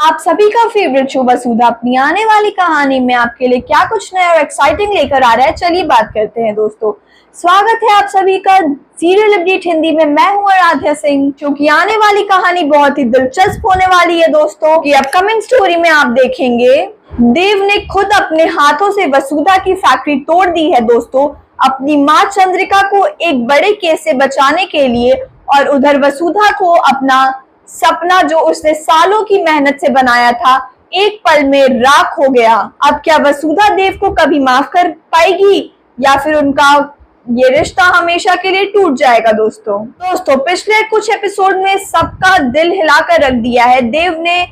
आप सभी का फेवरेट शो वसुधा अपनी आने वाली कहानी में आपके लिए क्या कुछ नया और एक्साइटिंग लेकर आ रहा है, चलिए बात करते हैं दोस्तों। स्वागत है आप सभी का सीरियल अपडेट हिंदी में। मैं हूं आराध्या सिंह। क्योंकि आने वाली कहानी बहुत ही दिलचस्प होने वाली है दोस्तों। कि अपकमिंग स्टोरी में आप देखेंगे देव ने खुद अपने हाथों से वसुधा की फैक्ट्री तोड़ दी है दोस्तों, अपनी माँ चंद्रिका को एक बड़े केस से बचाने के लिए। और उधर वसुधा को अपना सपना जो उसने सालों की मेहनत से बनाया था एक पल में राख हो गया। अब क्या वसुधा देव को कभी माफ कर पाएगी या फिर उनका ये रिश्ता हमेशा के लिए टूट जाएगा दोस्तों पिछले कुछ एपिसोड में सबका दिल हिलाकर रख दिया है। देव ने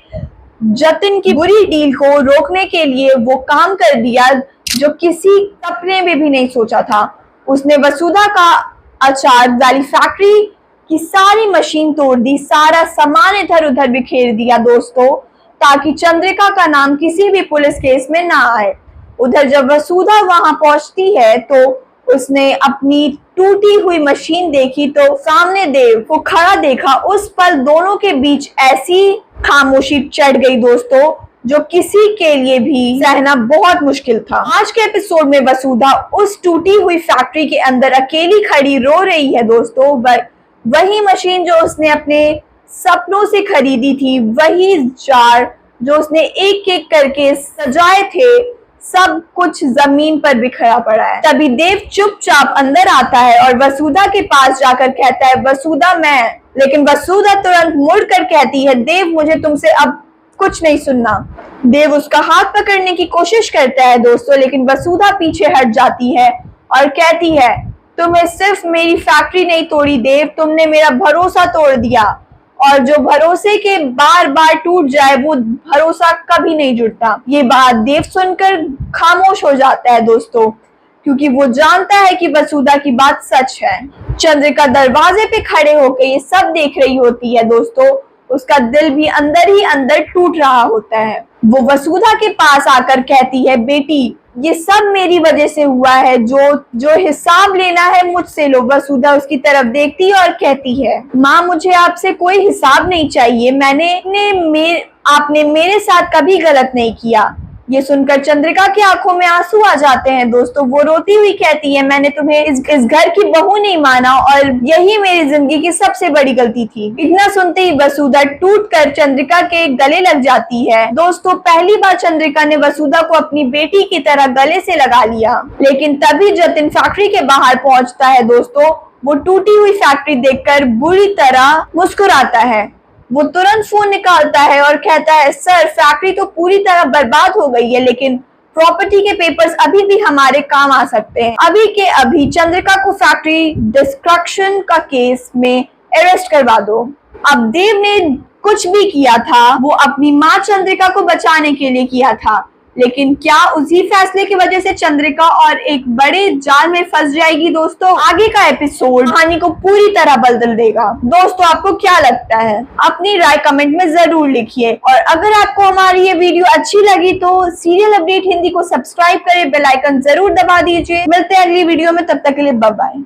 जतिन की बुरी डील को रोकने के लिए वो काम कर दिया जो किसी सपने में भी नहीं सोचा था। उसने वसुधा का अचार वाली फैक्ट्री की सारी मशीन तोड़ दी, सारा सामान इधर उधर बिखेर दिया दोस्तों, ताकि चंद्रिका का नाम किसी भी पुलिस केस में ना आए। उधर जब वसुधा वहां पहुंचती है तो उसने अपनी टूटी हुई मशीन देखी तो सामने देव को खड़ा देखा। उस पल दोनों के बीच ऐसी खामोशी चढ़ गई दोस्तों जो किसी के लिए भी सहना बहुत मुश्किल था। आज के एपिसोड में वसुधा उस टूटी हुई फैक्ट्री के अंदर अकेली खड़ी रो रही है दोस्तों। वही मशीन जो उसने अपने सपनों से खरीदी थी, वही जार जो उसने एक एक करके सजाए थे, सब कुछ जमीन पर बिखरा पड़ा है। तभी देव चुपचाप अंदर आता है और वसुधा के पास जाकर कहता है, वसुधा मैं। लेकिन वसुधा तुरंत मुड़कर कहती है, देव मुझे तुमसे अब कुछ नहीं सुनना। देव उसका हाथ पकड़ने की कोशिश करता है दोस्तों, लेकिन वसुधा पीछे हट जाती है और कहती है, तुमने सिर्फ मेरी फैक्ट्री नहीं तोड़ी देव, तुमने मेरा भरोसा तोड़ दिया। और जो भरोसे के बार बार टूट जाए वो भरोसा कभी नहीं जुड़ता। ये बात देव सुनकर खामोश हो जाता है दोस्तों, क्योंकि वो जानता है कि वसुधा की बात सच है। चंद्रिका दरवाजे पे खड़े होकर ये सब देख रही होती है दोस्तों। उसका दिल भी अंदर ही अंदर टूट रहा होता है। वो वसुधा के पास आकर कहती है, बेटी ये सब मेरी वजह से हुआ है, जो हिसाब लेना है मुझसे लो। वसुधा उसकी तरफ देखती है और कहती है, माँ मुझे आपसे कोई हिसाब नहीं चाहिए, आपने मेरे साथ कभी गलत नहीं किया। ये सुनकर चंद्रिका की आंखों में आंसू आ जाते हैं दोस्तों। वो रोती हुई कहती है, मैंने तुम्हें इस घर की बहू नहीं माना और यही मेरी जिंदगी की सबसे बड़ी गलती थी। इतना सुनते ही वसुधा टूटकर चंद्रिका के गले लग जाती है दोस्तों। पहली बार चंद्रिका ने वसुधा को अपनी बेटी की तरह गले से लगा लिया। लेकिन तभी जतिन फैक्ट्री के बाहर पहुंचता है दोस्तों। वो टूटी हुई फैक्ट्री देखकर बुरी तरह मुस्कुराता है। वो तुरंत फोन निकालता है और कहता है, सर फैक्ट्री तो पूरी तरह बर्बाद हो गई है, लेकिन प्रॉपर्टी के पेपर्स अभी भी हमारे काम आ सकते हैं। अभी के अभी चंद्रिका को फैक्ट्री डिस्ट्रक्शन का केस में अरेस्ट करवा दो। अब देव ने कुछ भी किया था वो अपनी माँ चंद्रिका को बचाने के लिए किया था, लेकिन क्या उसी फैसले की वजह से चंद्रिका और एक बड़े जाल में फंस जाएगी दोस्तों? आगे का एपिसोड कहानी को पूरी तरह बदल देगा। दोस्तों आपको क्या लगता है? अपनी राय कमेंट में जरूर लिखिए। और अगर आपको हमारी ये वीडियो अच्छी लगी तो सीरियल अपडेट हिंदी को सब्सक्राइब करें, बेल आइकन जरूर दबा दीजिए। मिलते हैं अगली वीडियो में, तब तक के लिए बाय बाय।